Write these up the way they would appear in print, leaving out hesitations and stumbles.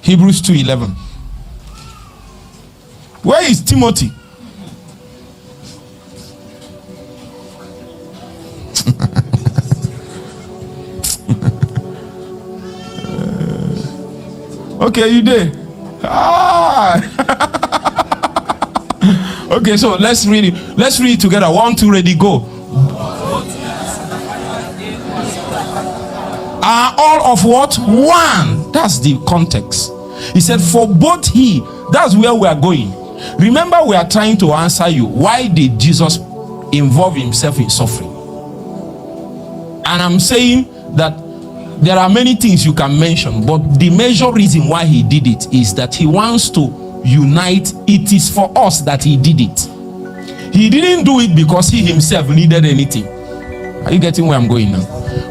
Hebrews 2:11. Where is Timothy? Okay, you there? Okay, so let's read it. Let's read it together. 1, 2, ready, go. Are all of what? One. That's the context. He said, for both he. That's where we are going. Remember, we are trying to answer you. Why did Jesus involve himself in suffering? And I'm saying that there are many things you can mention, but the major reason why he did it is that he wants to unite. It is for us that he did it. He didn't do it because he himself needed anything. Are you getting where I'm going now?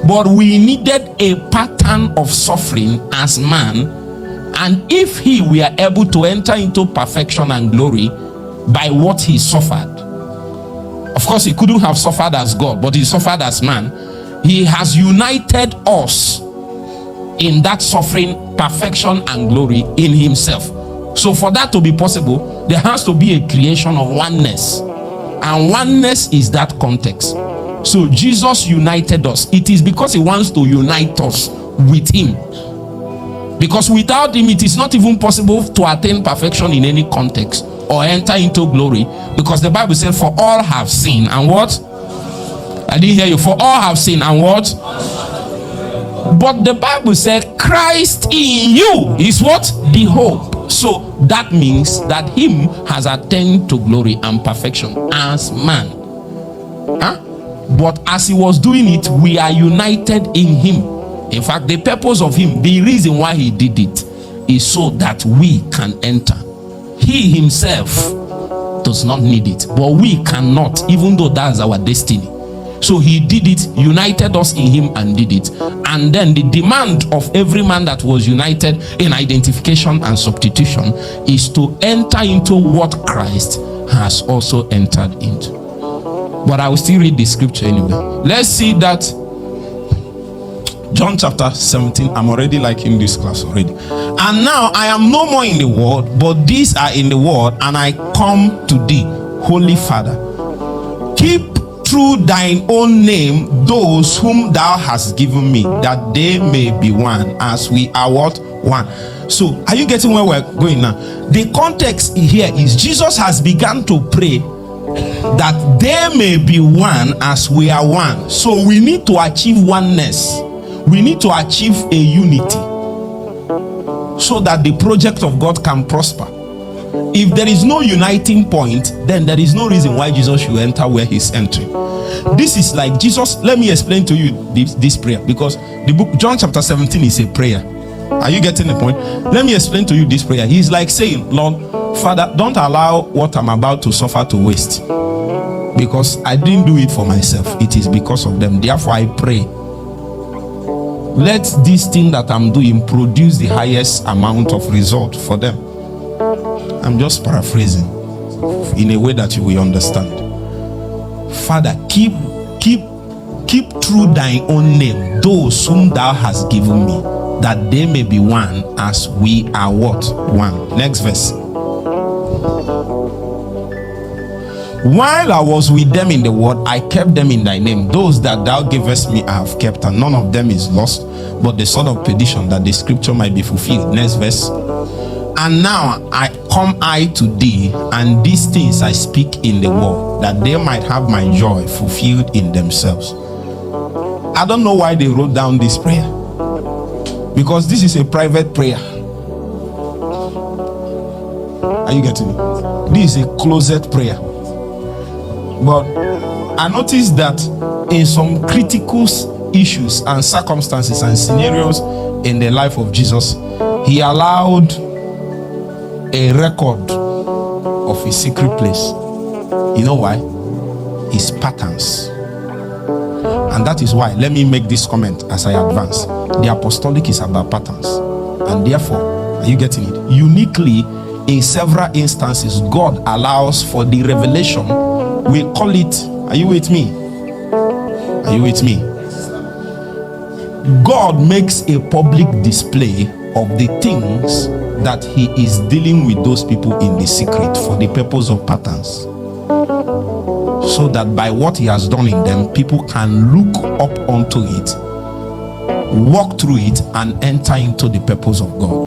But we needed a pattern of suffering as man, and if he were able to enter into perfection and glory by what he suffered, of course he couldn't have suffered as God, but he suffered as man. He has united us in that suffering, perfection and glory in himself. So for that to be possible, there has to be a creation of oneness, and oneness is that context. So Jesus united us. It is because he wants to unite us with him, because without him it is not even possible to attain perfection in any context or enter into glory, because the Bible said, for all have sinned and what? I didn't hear you. For all have sinned and what? But the Bible said Christ in you is what? The hope. So that means that him has attained to glory and perfection as man. But as he was doing it, we are united in him. In fact, the purpose of him, the reason why he did it, is so that we can enter. He himself does not need it, but we cannot, even though that's our destiny. So he did it, united us in him and did it. And then the demand of every man that was united in identification and substitution is to enter into what Christ has also entered into. But I will still read the scripture anyway. Let's see that. John chapter 17. I'm already liking this class already. And now I am no more in the world, but these are in the world, and I come to thee, Holy Father. Keep through thine own name those whom thou hast given me, that they may be one as we are what? One. So are you getting where we're going now? The context here is Jesus has begun to pray that they may be one as we are one. So we need to achieve oneness. We need to achieve a unity so that the project of God can prosper. If there is no uniting point, then there is no reason why Jesus should enter where he's entering. This is like Jesus. Let me explain to you this prayer, because the book John chapter 17 is a prayer. Are you getting the point? Let me explain to you this prayer. He's like saying, Lord, Father, don't allow what I'm about to suffer to waste, because I didn't do it for myself. It is because of them. Therefore I pray, let this thing that I'm doing produce the highest amount of result for them. I'm just paraphrasing in a way that you will understand. Father, keep through thine own name those whom thou hast given me, that they may be one as we are what? One. Next verse. While I was with them in the world, I kept them in thy name. Those that thou gavest me I have kept, and none of them is lost, but the son of perdition, that the scripture might be fulfilled. Next verse. And now I come to thee, and these things I speak in the world, that they might have my joy fulfilled in themselves. I don't know why they wrote down this prayer, because this is a private prayer. Are you getting it? This is a closet prayer. But I noticed that in some critical issues and circumstances and scenarios in the life of Jesus, he allowed a record of his secret place. You know why? His patterns. And that is why, let me make this comment as I advance. The apostolic is about patterns, and therefore, are you getting it? Uniquely, in several instances, God allows for the revelation. We call it, are you with me? Are you with me? God makes a public display of the things that he is dealing with those people in the secret for the purpose of patterns, so that by what he has done in them, people can look up onto it, walk through it, and enter into the purpose of God.